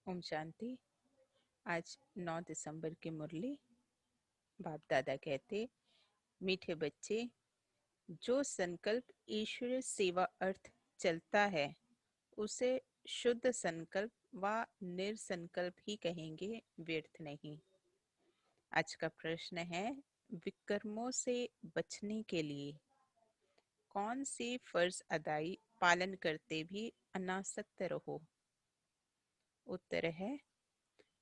ओम शांति। आज 9 दिसंबर की मुरली। बाप दादा कहते, मीठे बच्चे, जो संकल्प ईश्वरीय सेवा अर्थ चलता है उसे शुद्ध संकल्प व निर्संकल्प ही कहेंगे, व्यर्थ नहीं। आज का प्रश्न है, विकर्मों से बचने के लिए कौन सी फर्ज अदाई पालन करते भी अनासक्त रहो। उत्तर है,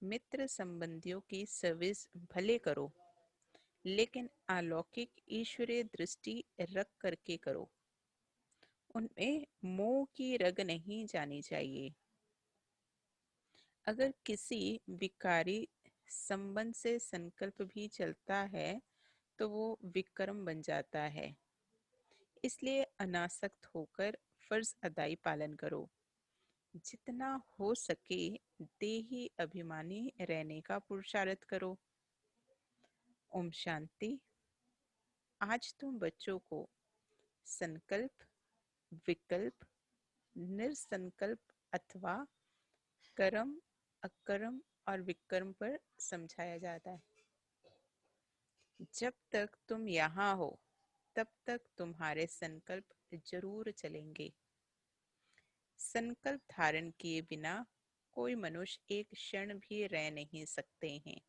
मित्र संबंधियों की सर्विस भले करो, लेकिन अलौकिक ईश्वरीय दृष्टि रख करके करो। उनमें मोह की रग नहीं जानी चाहिए। अगर किसी विकारी संबंध से संकल्प भी चलता है तो वो विक्रम बन जाता है। इसलिए अनासक्त होकर फर्ज अदाई पालन करो। जितना हो सके देही अभिमानी रहने का पुरुषार्थ करो। ओम शांति। आज तुम बच्चों को संकल्प, विकल्प, निर्संकल्प अथवा कर्म, अकर्म और विकर्म पर समझाया जाता है। जब तक तुम यहाँ हो तब तक तुम्हारे संकल्प जरूर चलेंगे। संकल्प धारण किए बिना कोई मनुष्य एक क्षण भी रह नहीं सकते हैं।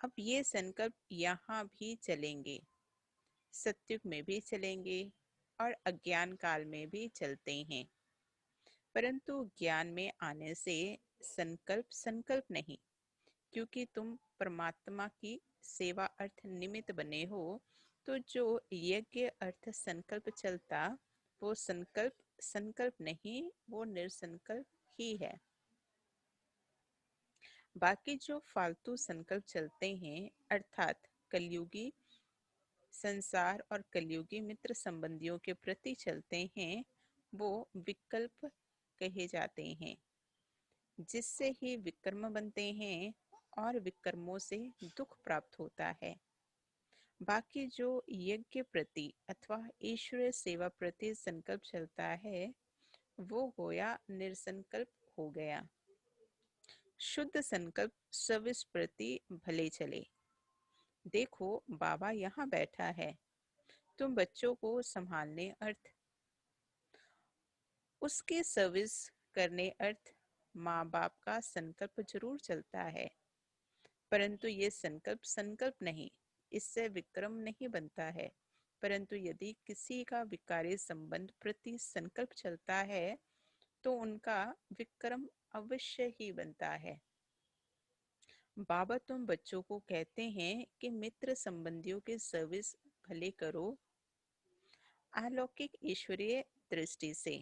अब ये संकल्प यहाँ भी चलेंगे, सत्युग में भी चलेंगे और अज्ञान काल में भी चलते हैं। परंतु ज्ञान में आने से संकल्प संकल्प नहीं, क्योंकि तुम परमात्मा की सेवा अर्थ निमित्त बने हो। तो जो यज्ञ अर्थ संकल्प चलता, वो संकल्प संकल्प नहीं, वो निर्संकल्प ही है। बाकी जो फालतू संकल्प चलते हैं, अर्थात कलयुगी संसार और कलयुगी मित्र संबंधियों के प्रति चलते हैं, वो विकल्प कहे जाते हैं, जिससे ही विकर्म बनते हैं और विकर्मों से दुख प्राप्त होता है। बाकी जो यज्ञ प्रति अथवा ईश्वरीय सेवा प्रति संकल्प चलता है, वो गोया निर्संकल्प हो गया। शुद्ध संकल्प सर्विस प्रति भले चले। देखो, बाबा यहाँ बैठा है, तुम बच्चों को संभालने अर्थ, उसके सर्विस करने अर्थ माँ बाप का संकल्प जरूर चलता है, परंतु ये संकल्प संकल्प नहीं, इससे विक्रम नहीं बनता है। परंतु यदि किसी का विकारी संबंध प्रति संकल्प चलता है तो उनका विक्रम अवश्य ही बनता है। बाबा तुम बच्चों को कहते हैं कि मित्र संबंधियों की सर्विस भले करो, अलौकिक ईश्वरीय दृष्टि से।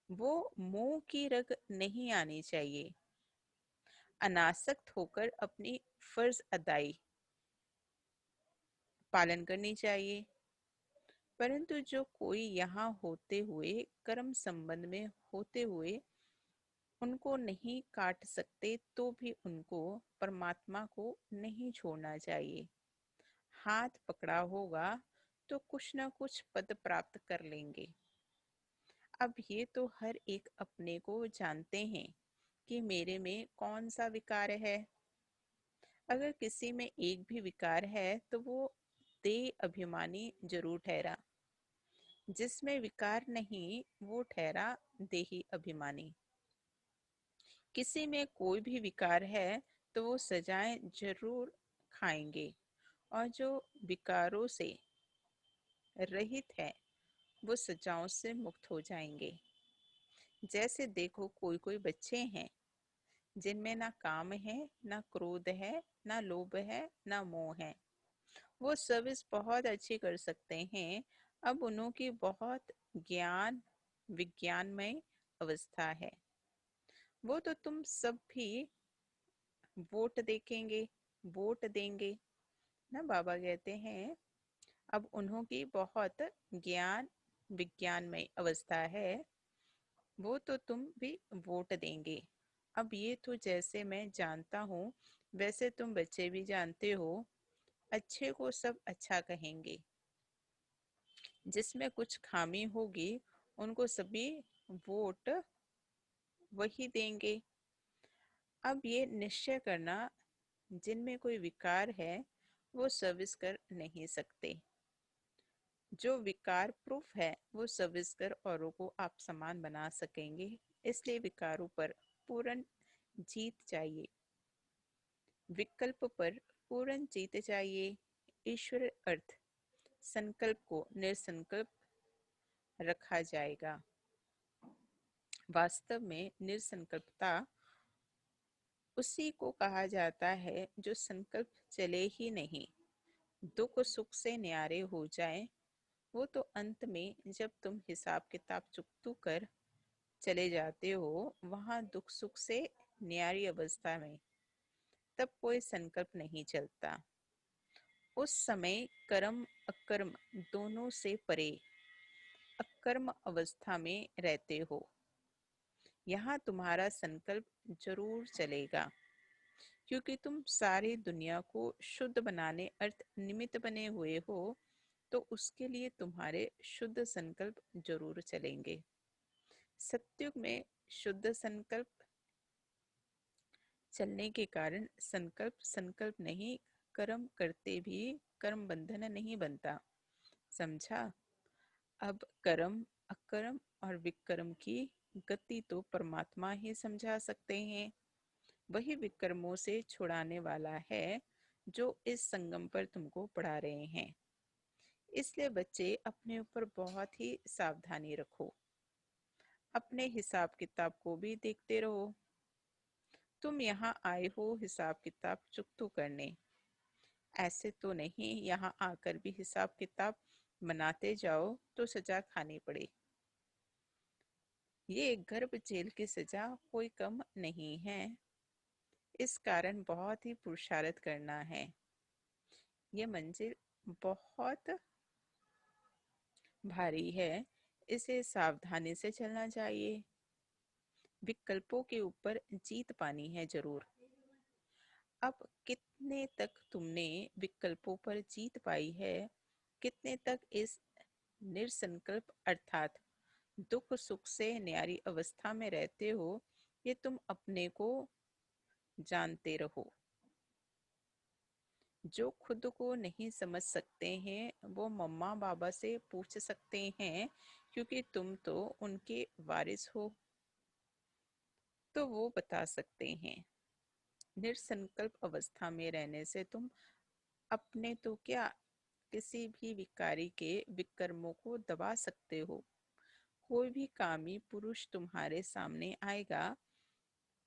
वो मोह की रग नहीं आनी चाहिए। अनासक्त होकर अपनी फर्ज अदाई पालन करनी चाहिए। परंतु जो कोई यहाँ होते हुए, कर्म संबंध में होते हुए उनको नहीं काट सकते, तो भी उनको परमात्मा को नहीं छोड़ना चाहिए। हाथ पकड़ा होगा तो कुछ न कुछ पद प्राप्त कर लेंगे। अब ये तो हर एक अपने को जानते हैं कि मेरे में कौन सा विकार है। अगर किसी में एक भी विकार है तो वो देह अभिमानी जरूर ठहरा, जिसमें विकार नहीं वो ठहरा देही अभिमानी। किसी में कोई भी विकार है तो वो सजाएं जरूर खाएंगे, और जो विकारों से रहित है वो सजाओं से मुक्त हो जाएंगे। जैसे देखो, कोई कोई बच्चे हैं जिनमें ना काम है, ना क्रोध है, ना लोभ है, ना मोह है। वो सर्विस बहुत अच्छी कर सकते हैं। अब उन्हों की बहुत ज्ञान विज्ञानमय अवस्था है। वो तो तुम सब भी वोट देंगे ना। बाबा कहते हैं, अब उन्हों की बहुत ज्ञान विज्ञानमय अवस्था है, वो तो तुम भी वोट देंगे। अब ये तो जैसे मैं जानता हूँ वैसे तुम बच्चे भी जानते हो। अच्छे को सब अच्छा कहेंगे, जिसमें कुछ खामी होगी उनको सभी वोट वही देंगे। अब ये निश्चय करना, जिनमें कोई विकार है वो सर्विस कर नहीं सकते। जो विकार प्रूफ है वो सर्विस कर औरों को आप समान बना सकेंगे। इसलिए विकारों पर पूर्ण जीत चाहिए, विकल्प पर पूर्ण जीत चाहिए। ईश्वर अर्थ संकल्प को निरसंकल्प रखा जाएगा। वास्तव में निरसंकल्पता उसी को कहा जाता है जो संकल्प चले ही नहीं, दुख सुख से न्यारे हो जाए। वो तो अंत में जब तुम हिसाब किताब चुकतू कर चले जाते हो वहां दुख सुख से न्यारी अवस्था में, तब कोई संकल्प नहीं चलता। उस समय कर्म अकर्म दोनों से परे अकर्म अवस्था में रहते हो। यहाँ तुम्हारा संकल्प जरूर चलेगा, क्योंकि तुम सारी दुनिया को शुद्ध बनाने अर्थ निमित्त बने हुए हो, तो उसके लिए तुम्हारे शुद्ध संकल्प जरूर चलेंगे। सत्युग में शुद्ध संकल्प चलने के कारण संकल्प संकल्प नहीं, कर्म करते भी कर्म बंधन नहीं बनता। समझा? अब कर्म अकर्म और विकर्म की गति तो परमात्मा ही समझा सकते हैं। वही विकर्मों से छुड़ाने वाला है जो इस संगम पर तुमको पढ़ा रहे हैं। इसलिए बच्चे अपने ऊपर बहुत ही सावधानी रखो, अपने हिसाब किताब को भी देखते रहो। तुम यहाँ आए हो हिसाब किताब चुकतो करने, ऐसे तो नहीं यहाँ आकर भी हिसाब किताब बनाते जाओ तो सजा खानी पड़े। ये गर्भ जेल की सजा कोई कम नहीं है। इस कारण बहुत ही पुरुषार्थ करना है। ये मंजिल बहुत भारी है, इसे सावधानी से चलना चाहिए। विकल्पों के ऊपर जीत पानी है जरूर। अब कितने तक तुमने विकल्पों पर जीत पाई है, कितने तक इस निरसंकल्प अर्थात दुख सुख से न्यारी अवस्था में रहते हो, ये तुम अपने को जानते रहो। जो खुद को नहीं समझ सकते हैं वो मम्मा बाबा से पूछ सकते हैं, क्योंकि तुम तो उनके वारिस हो, तो वो बता सकते हैं। निरसंकल्प अवस्था में रहने से तुम अपने तो क्या, किसी भी विकारी के विकर्मों को दबा सकते हो। कोई भी कामी पुरुष तुम्हारे सामने आएगा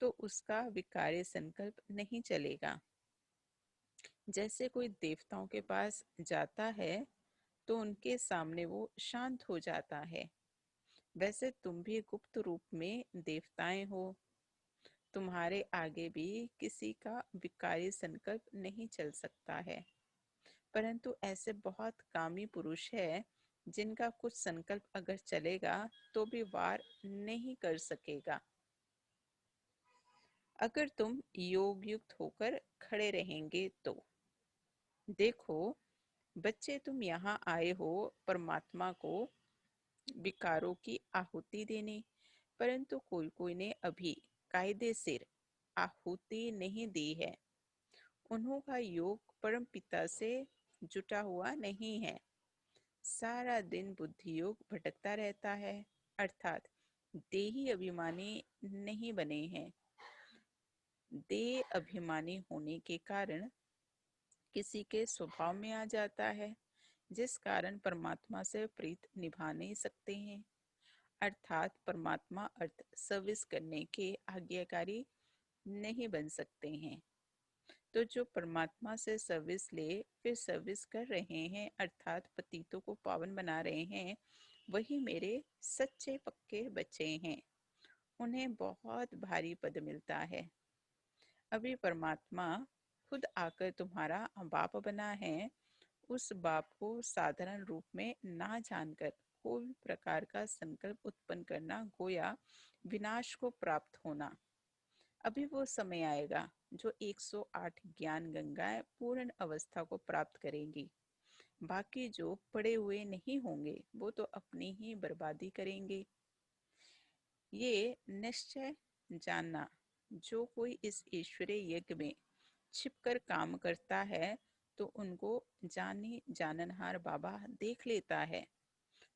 तो उसका विकारी संकल्प नहीं चलेगा। जैसे कोई देवताओं के पास जाता है तो उनके सामने वो शांत हो जाता है, वैसे तुम भी गुप्त रूप में देवताएं हो। तुम्हारे आगे भी किसी का विकारी संकल्प नहीं चल सकता है। परंतु ऐसे बहुत कामी पुरुष है जिनका कुछ संकल्प अगर चलेगा तो भी वार नहीं कर सकेगा, अगर तुम योग युक्त होकर खड़े रहेंगे तो। देखो बच्चे, तुम यहाँ आए हो परमात्मा को विकारों की आहुति देने, परंतु कोई कोई ने अभी कायदे सिर आहुति नहीं दी है। उन्हों का योग परम पिता से जुटा हुआ नहीं है। सारा दिन बुद्धि योग भटकता रहता है, अर्थात देही अभिमानी नहीं बने हैं। देह अभिमानी होने के कारण किसी के स्वभाव में आ जाता है, जिस कारण परमात्मा से प्रीत निभा नहीं सकते हैं, अर्थात परमात्मा अर्थ सर्विस करने के आज्ञाकारी नहीं बन सकते हैं। तो जो परमात्मा से सर्विस ले फिर सर्विस कर रहे हैं अर्थात पतितों को पावन बना रहे हैं, वही मेरे सच्चे पक्के बच्चे हैं। उन्हें बहुत भारी पद मिलता है। अभी परमात्मा खुद आकर तुम्हारा बाप बना है। उस बाप को साधारण रूप में ना जानकर कोई भी प्रकार का संकल्प उत्पन्न करना गोया विनाश को प्राप्त होना। अभी वो समय आएगा जो 108 ज्ञान गंगाएं पूर्ण अवस्था को प्राप्त करेंगी। बाकी जो पड़े हुए नहीं होंगे वो तो अपनी ही बर्बादी करेंगे। ये निश्चय जानना, जो कोई इस ईश्वरीय यज्ञ में छिपकर काम करता है तो उनको जानी जाननहार बाबा देख लेता है।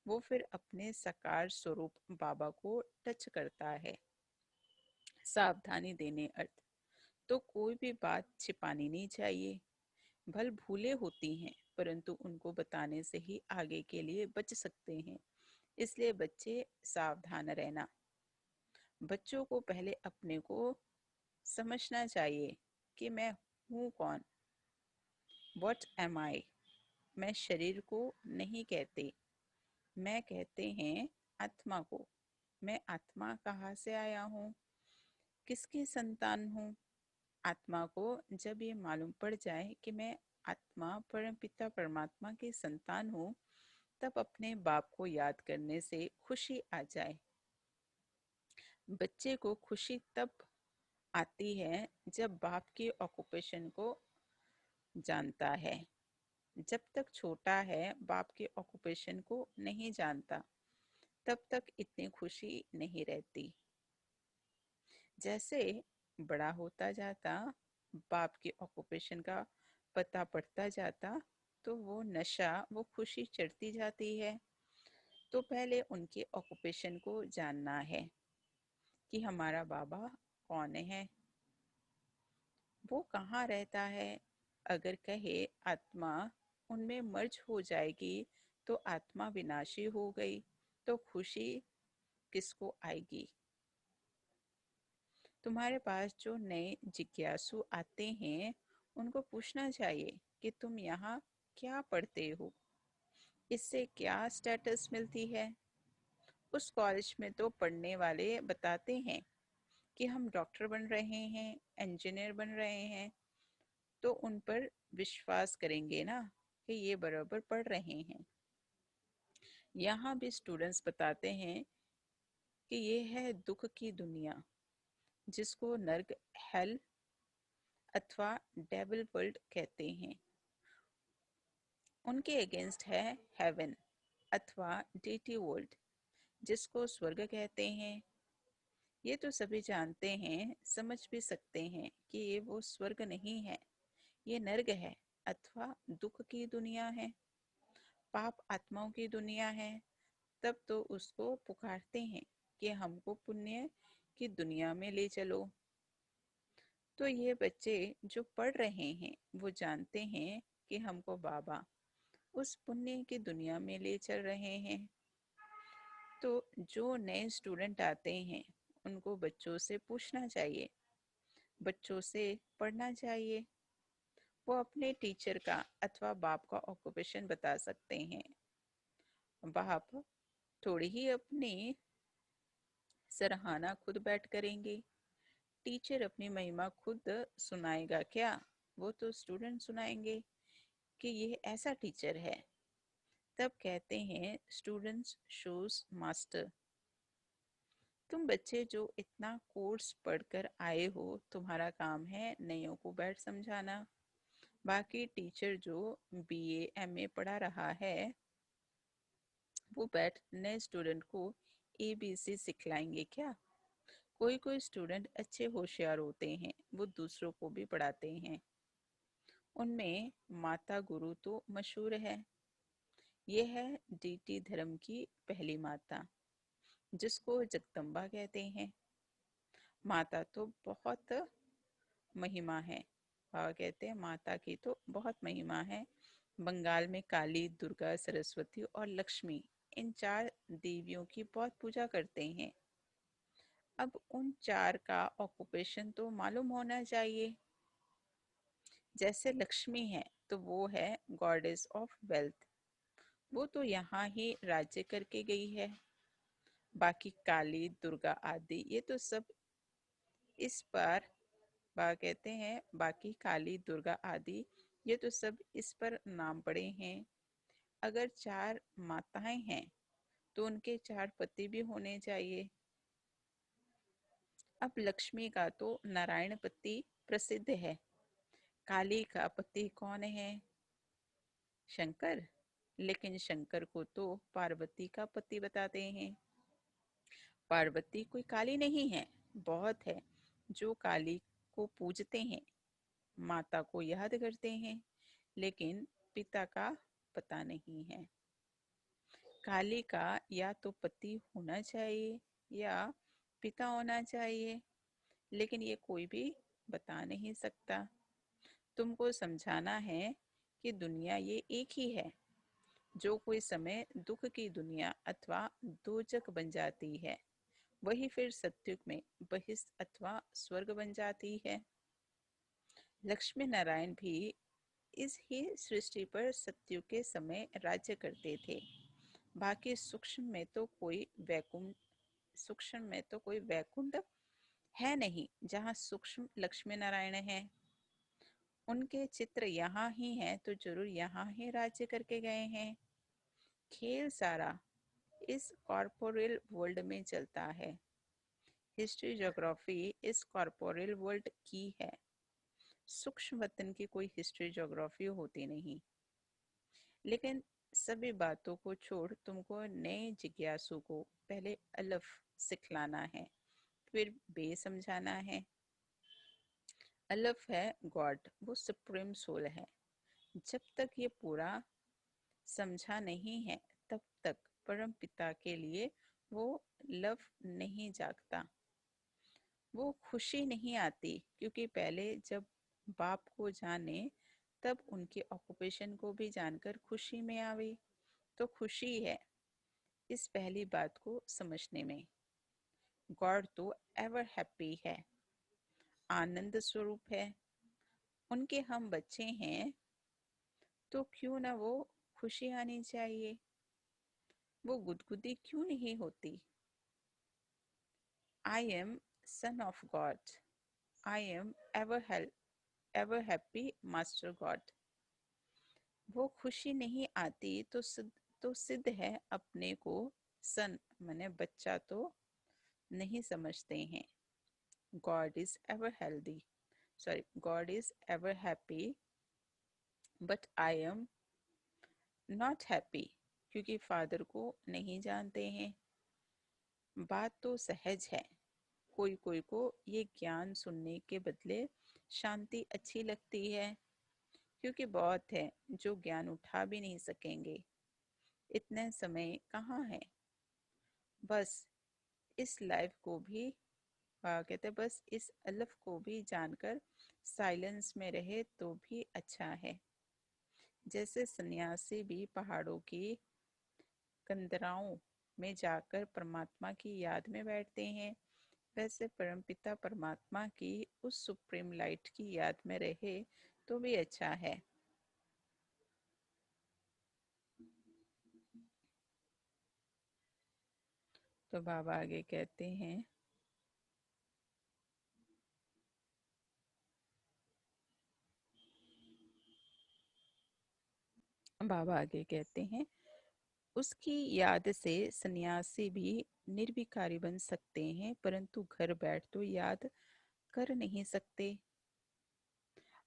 वो फिर अपने साकार स्वरूप बाबा को टच करता है। सावधानी देने अर्थ, तो कोई भी बात छिपानी नहीं चाहिए। भल भूले होती हैं परंतु उनको बताने से ही आगे के लिए बच सकते हैं, इसलिए बच्चे सावधान रहना। बच्चों को पहले अपने को समझना चाहिए कि मैं हूँ कौन, व्हाट एम आई। मैं शरीर को नहीं कहते, मैं कहते हैं आत्मा को। मैं आत्मा कहाँ से आया हूँ, किसकी संतान हूँ। आत्मा को जब ये मालूम पड़ जाए कि मैं आत्मा परमपिता परमात्मा की संतान हूँ, तब अपने बाप को याद करने से खुशी आ जाए। बच्चे को खुशी तब आती है जब बाप की ऑक्यूपेशन को जानता है। जब तक छोटा है बाप के ऑक्यूपेशन को नहीं जानता, तब तक इतनी खुशी नहीं रहती। जैसे बड़ा होता जाता, बाप के ऑक्यूपेशन का पता पड़ता जाता, तो वो नशा, वो खुशी चढ़ती जाती है। तो पहले उनके ऑक्यूपेशन को जानना है कि हमारा बाबा कौन है, वो कहाँ रहता है। अगर कहे आत्मा उनमें मर्ज हो जाएगी तो आत्मा विनाशी हो गई, तो खुशी किसको आएगी। तुम्हारे पास जो नए जिज्ञासु आते हैं उनको पूछना चाहिए कि तुम यहाँ क्या पढ़ते हो, इससे क्या स्टेटस मिलती है। उस कॉलेज में तो पढ़ने वाले बताते हैं कि हम डॉक्टर बन रहे हैं, इंजीनियर बन रहे हैं, तो उन पर विश्वास करेंगे ना कि ये बराबर पढ़ रहे हैं। यहाँ भी स्टूडेंट्स बताते हैं कि ये है दुख की दुनिया, जिसको नर्क, हेल अथवा डेविल वर्ल्ड कहते हैं। उनके अगेंस्ट है हेवन अथवा डेटी वर्ल्ड, जिसको स्वर्ग कहते हैं। ये तो सभी जानते हैं, समझ भी सकते हैं कि ये वो स्वर्ग नहीं है, ये नर्क है अथवा दुख की दुनिया है, पाप आत्माओं की दुनिया है। तब तो उसको पुकारते हैं कि हमको पुण्य की दुनिया में ले चलो। तो ये बच्चे जो पढ़ रहे हैं वो जानते हैं कि हमको बाबा उस पुण्य की दुनिया में ले चल रहे हैं। तो जो नए स्टूडेंट आते हैं उनको बच्चों से पूछना चाहिए, बच्चों से पढ़ना चाहिए। वो अपने टीचर का अथवा बाप का ऑक्यूपेशन बता सकते हैं। बाप थोड़ी ही अपनी सराहना खुद बैठ करेंगे, टीचर अपनी महिमा खुद सुनाएगा क्या, वो तो स्टूडेंट सुनाएंगे कि ये ऐसा टीचर है। तब कहते हैं स्टूडेंट्स शोज मास्टर। तुम बच्चे जो इतना कोर्स पढ़कर आए हो, तुम्हारा काम है नयों को बैठ समझाना। बाकी टीचर जो बीए एमए पढ़ा रहा है, वो बैठ नए स्टूडेंट को एबीसी सिखलाएंगे क्या। कोई कोई स्टूडेंट अच्छे होशियार होते हैं, वो दूसरों को भी पढ़ाते हैं। उनमें माता गुरु तो मशहूर है। ये है डीटी धर्म की पहली माता, जिसको जगदम्बा कहते हैं। माता तो बहुत महिमा है, बाबा कहते हैं माता की तो बहुत महिमा है। बंगाल में काली, दुर्गा, सरस्वती और लक्ष्मी, इन चार देवियों की बहुत पूजा करते हैं। अब उन चार का ऑक्यूपेशन तो मालूम होना चाहिए। जैसे लक्ष्मी है तो वो है गॉडेस ऑफ वेल्थ, वो तो यहाँ ही राज्य करके गई है। बाकी काली, दुर्गा आदि ये तो सब इस पर कहते हैं, बाकी काली, दुर्गा आदि ये तो सब इस पर नाम पड़े हैं। अगर चार माताएं हैं तो उनके चार पति भी होने चाहिए। अब लक्ष्मी का तो नारायण पति प्रसिद्ध है, काली का पति कौन है, शंकर। लेकिन शंकर को तो पार्वती का पति बताते हैं। पार्वती कोई काली नहीं है, बहुत है जो काली को पूजते हैं, माता को याद करते हैं, लेकिन पिता का पता नहीं है। काली का या तो पति होना चाहिए या पिता होना चाहिए, लेकिन ये कोई भी बता नहीं सकता। तुमको समझाना है कि दुनिया ये एक ही है, जो कोई समय दुख की दुनिया अथवा दोजक बन जाती है, वही फिर सत्युग में बहिष्ठ अथवा स्वर्ग बन जाती है। लक्ष्मी नारायण भी इस ही सृष्टि पर सत्युग के समय राज्य करते थे। बाकी सूक्ष्म में तो कोई वैकुंठ है नहीं जहाँ सूक्ष्म लक्ष्मी नारायण है। उनके चित्र यहाँ ही हैं तो जरूर यहाँ ही राज्य करके गए हैं। खेल सारा इस कॉर्पोरेल वर्ल्ड में चलता है। हिस्ट्री ज्योग्राफी इस कॉर्पोरेल वर्ल्ड की है। सूक्ष्म वतन की कोई हिस्ट्री ज्योग्राफी होती नहीं। लेकिन सभी बातों को छोड़ तुमको नए जिज्ञासु को पहले अलफ सिखलाना है, फिर बे समझाना है। अलफ है गॉड, वो सुप्रीम सोल है। जब तक ये पूरा समझा नहीं है तब तक परम पिता के लिए वो लव नहीं जागता, वो खुशी नहीं आती, क्योंकि पहले जब बाप को जाने तब उनके ऑक्यूपेशन को भी जानकर खुशी में आवे। तो खुशी है इस पहली बात को समझने में। गॉड तो एवर हैप्पी है, आनंद स्वरूप है। उनके हम बच्चे हैं तो क्यों ना वो खुशी आनी चाहिए, वो गुदगुदी क्यों नहीं होती। I am son of God, I am ever happy master God. वो खुशी नहीं आती तो सिद्ध है अपने को सन माने बच्चा तो नहीं समझते हैं। God is ever healthy, sorry, God is ever happy but I am not happy, क्योंकि फादर को नहीं जानते हैं। बात तो सहज है। कोई कोई को ये ज्ञान सुनने के बदले शांति अच्छी लगती है, क्योंकि बहुत है जो ज्ञान उठा भी नहीं सकेंगे। इतने समय कहाँ है। बस इस लाइफ को भी कहते बस इस अलफ को भी जानकर साइलेंस में रहे तो भी अच्छा है। जैसे सन्यासी भी पहाड़ों की कंदराओं में जाकर परमात्मा की याद में बैठते हैं, वैसे परमपिता परमात्मा की उस सुप्रीम लाइट की याद में रहे तो भी अच्छा है। तो बाबा आगे कहते हैं, बाबा आगे कहते हैं उसकी याद से सन्यासी भी निर्विकारी बन सकते हैं, परंतु घर बैठ तो याद कर नहीं सकते।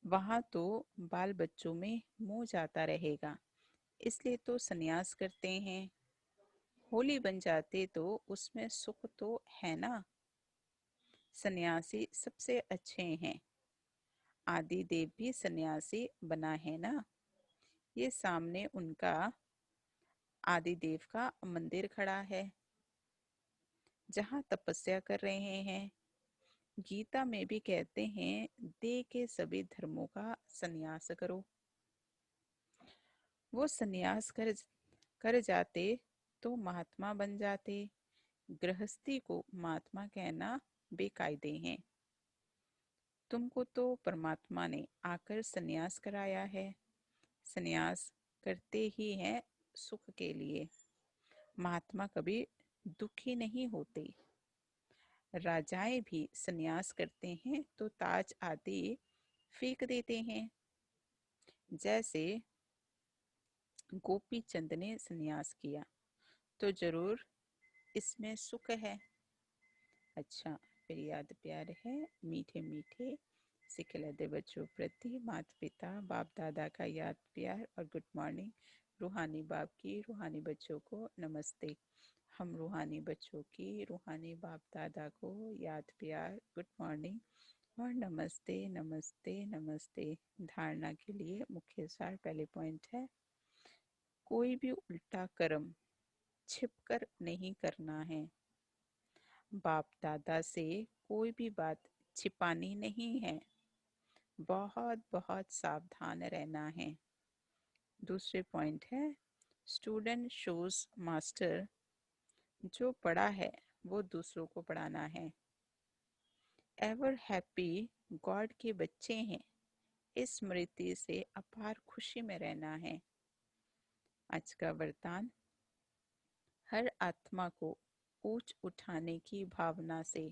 वहां तो बाल बच्चों में मोह जाता रहेगा, इसलिए तो सन्यास करते हैं। होली बन जाते तो उसमें सुख तो है ना। सन्यासी सबसे अच्छे हैं। आदि देव भी सन्यासी बना है ना। ये सामने उनका आदि देव का मंदिर खड़ा है जहाँ तपस्या कर रहे हैं। गीता में भी कहते हैं देह के सभी धर्मों का सन्यास करो। वो सन्यास कर जाते तो महात्मा बन जाते। गृहस्थी को महात्मा कहना बेकायदे हैं। तुमको तो परमात्मा ने आकर सन्यास कराया है। सन्यास करते ही हैं सुख के लिए। महात्मा कभी दुखी नहीं होते। राजाएं भी सन्यास करते हैं तो ताज आदि फेंक देते हैं। जैसे गोपी चंद ने सन्यास किया, तो जरूर इसमें सुख है। अच्छा, फिर याद प्यार है। मीठे मीठे सिखलते बच्चों प्रति माता पिता बाप दादा का याद प्यार और गुड मॉर्निंग। रूहानी बाप की रूहानी बच्चों को नमस्ते। हम रूहानी बच्चों की रूहानी बाप दादा को याद प्यार गुड मॉर्निंग और नमस्ते नमस्ते नमस्ते। धारणा के लिए मुख्य सार पहले पॉइंट है, कोई भी उल्टा कर्म छिपकर नहीं करना है। बाप दादा से कोई भी बात छिपानी नहीं है, बहुत बहुत सावधान रहना है। दूसरे पॉइंट है, स्टूडेंट शोज मास्टर, जो पढ़ा है वो दूसरों को पढ़ाना है। एवर हैप्पी, गॉड के बच्चे हैं, इस स्मृति से अपार खुशी में रहना है। आज का वरदान, हर आत्मा को ऊंच उठाने की भावना से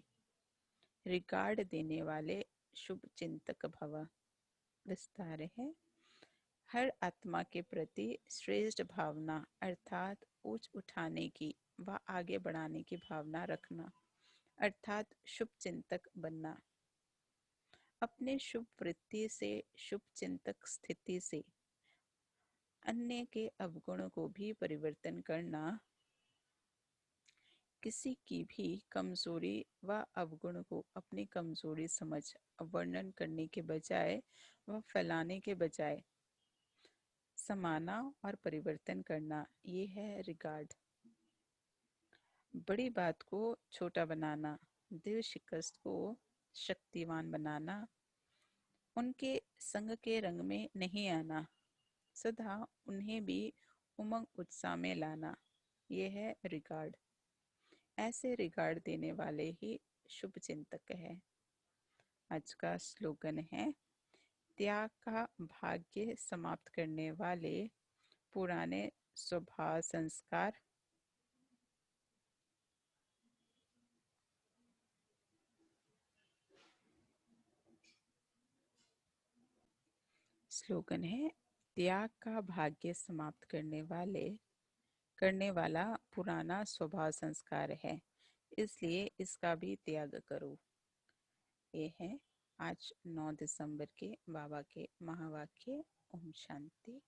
रिगार्ड देने वाले शुभ चिंतक भव। विस्तार है, हर आत्मा के प्रति श्रेष्ठ भावना अर्थात ऊंच उठाने की व आगे बढ़ाने की भावना रखना अर्थात शुभ चिंतक बनना। अपने शुभ वृत्ति से शुभ चिंतक स्थिति से अन्य के अवगुण को भी परिवर्तन करना। किसी की भी कमजोरी व अवगुण को अपनी कमजोरी समझ वर्णन करने के बजाय व फैलाने के बजाय समाना और परिवर्तन करना, ये है रिगार्ड। बड़ी बात को छोटा बनाना, दिल शिकस्त को शक्तिवान बनाना, उनके संग के रंग में नहीं आना, सदा उन्हें भी उमंग उत्साह में लाना, ये है रिगार्ड। ऐसे रिगार्ड देने वाले ही शुभ चिंतक है। आज का स्लोगन है, त्याग का भाग्य समाप्त करने वाले पुराने स्वभाव संस्कार। स्लोगन है, त्याग का भाग्य समाप्त करने वाला पुराना स्वभाव संस्कार है, इसलिए इसका भी त्याग करो। ये है आज 9 दिसंबर के बाबा के महावाक्य। ओम शांति।